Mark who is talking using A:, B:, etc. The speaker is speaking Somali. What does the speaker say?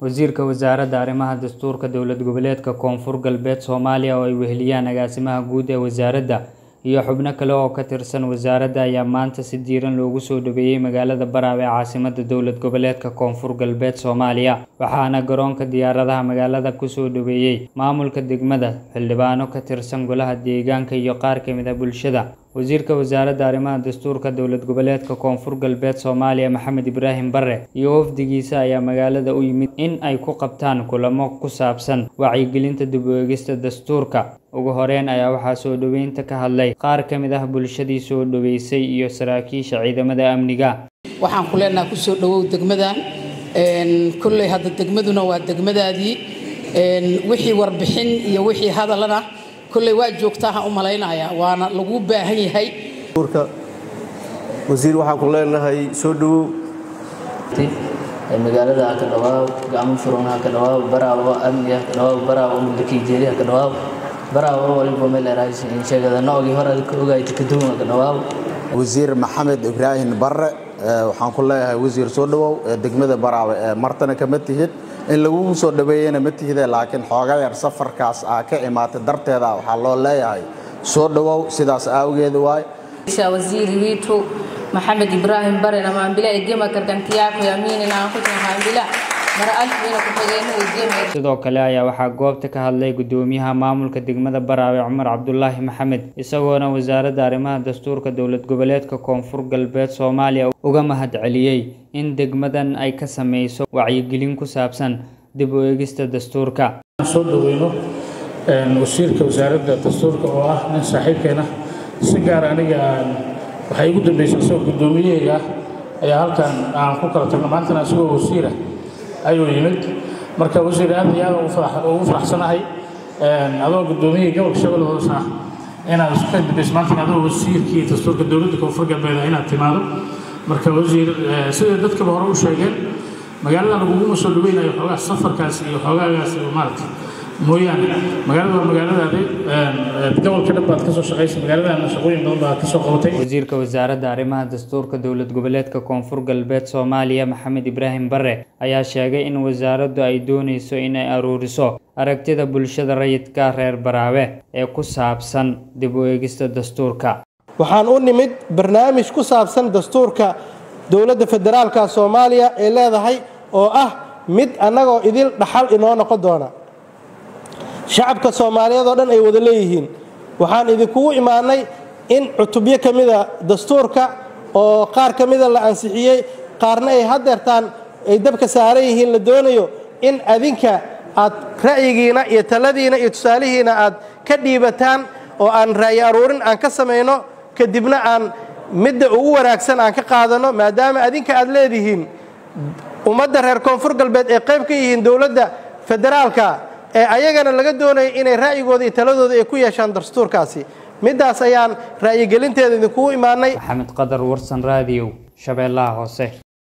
A: wasiirka wasaaradda arrimaha dastuurka dowlad goboleedka Koonfur Galbeed Soomaaliya oo ay weheliyaan agaasimaha guud ee wasaaradda iyo xubno kale oo ka tirsan wasaaradda ayaa maanta si diiran loogu soo dhaweeyay magaalada Baraawe ee caasimadda dowlad goboleedka Koonfur Galbeed Soomaaliya waxaana garoonka diyaaradaha magaalada ku soo dhaweeyay maamulka degmada xildhibaano ka tirsan golaha deegaanka iyo qaar ka mid ah bulshada wasiirka wasaaradda arrimaha dastuurka dowlad goboleedka Koonfur Galbeed Soomaaliya Maxamed Ibraahim Barre iyo wafdigiisa ayaa magaalada u yimid in ay ku qabtaan kulamo ku saabsan wacyigelinta dib u eegista dastuurka ugu horeyn ayaa waxaa soo dhaweynta ka hadlay qaar ka mid ah bulshadii soo dhaweysay iyo saraakiisha ciidamada amniga
B: waxaan ku leenahay ku soo dhawow degmadan kullay hadda degmaduna waa degmadaadii wixii warbixin iyo wixii hadalana kullay waa joogtaa u maleynaya waana lagu baahan yahay
C: wasiir waxaan ku leenahay soo dhawow
D: magaalada ka dhawaaq gacmo furan ka dhawaaq Baraawe amniga ka dhawaaq Baraawe mulki jeeriya ka dhawaaq Baraawe waliba meel raayis in sheegada noogi hore ka ogaayay ka duwan ka dhawaaq
E: wasiir Maxamed Ibraahim Barre waxaan ku leeyahay wasiir soo dhawow degmada Baraawe martana kama tihid in lagu soo dhaweeyana ma tihida laakiin xoogaa yar safarkaas ka imaatay darteeda waxa loo leeyahay soo dhawow sidaas awgeed waay
F: wasiir wiito Maxamed Ibraahim Barre lama bila igema karkantiyaako yamiinina aan ku tahay bila mara alfiina ku tageeno igema
A: sidoo kale ayaa waxa goobta ka hadlay gudoomiyaha maamulka degmada Baraawe Cumar Cabdullaahi Maxamed isagoona wasaaradda arrimaha dastuurka dowlad goboleedka Koonfur Galbeed Soomaaliya uga mahad celiyay in degmadan ay ka sameeyso wacyigelin ku saabsan dib u eegista dastuurka
G: soo dhaweyno wasiirka wasaaradda dastuurka oo ah nin saaxiibkeena si gaar aniga waxay ugu dambeysay soo gudoomiyaha ayaa halkan aan ku kala tagno maanta asoo wasiir ayuu yimid marka wasiir aad iyo aad ugu faraxsanahay adoo gudoomiyaha gobolka Shabeelle Hoose inaad isku dambeysay maanta adoo wasiirkii dastuurka dowladda Koonfur Galbeed inaad timaado marka wasiir sida dadka hore u sheegeen magaalada lagu soo dhaweynayo xogaa safarkaas iyo xogaagaas maartay mooyaan magaalada gobolka dhabaad ka soo shaqeysay magaalada shaqooyin badan baa ka soo qabatay
A: wasiirka wasaaradda arrimaha dastuurka dowlad goboleedka Koonfur Galbeed Soomaaliya Maxamed Ibraahim Barre ayaa sheegay in wasaaraddu ay doonayso in ay aruuriso aragtida bulshada rayidka reer Baraawe ee ku saabsan dib u eegista dastuurka
H: waxaan u nimid barnaamij ku saabsan dastuurka dowladda federaalka Soomaaliya ee leedahay oo ah mid anagoo idil dhaxal inoo noqon doona shacabka Soomaaliyeed oo dhan ay wada leeyihiin waxaan idinku imaanay in cutubyo kamida dastuurka oo qaar kamida la ansixiyay qaarna ay hadeertaan ay dabka saaran yihiin la doonayo in adinka aad ra'yigiina iyo taladiina iyo tusaalihiina aad ka dhiibataan oo aan ra'yi aruurin aan ka sameeyno kadibna aan midda ugu wanaagsan aan ka qaadano maadaama adinka aad leedihiin ummadda reer Koonfur Galbeed ee qayb ka yihiin dowladda federaalka ee ayagana laga doonayo inay ra'yigooda iyo taladooda ay ku yeeshaan dastuurkaasi midaas ayaan ra'yi gelinteeda idinku imaanay
A: Maxamed Qadar Warsan Radio Shabeellaha Hoose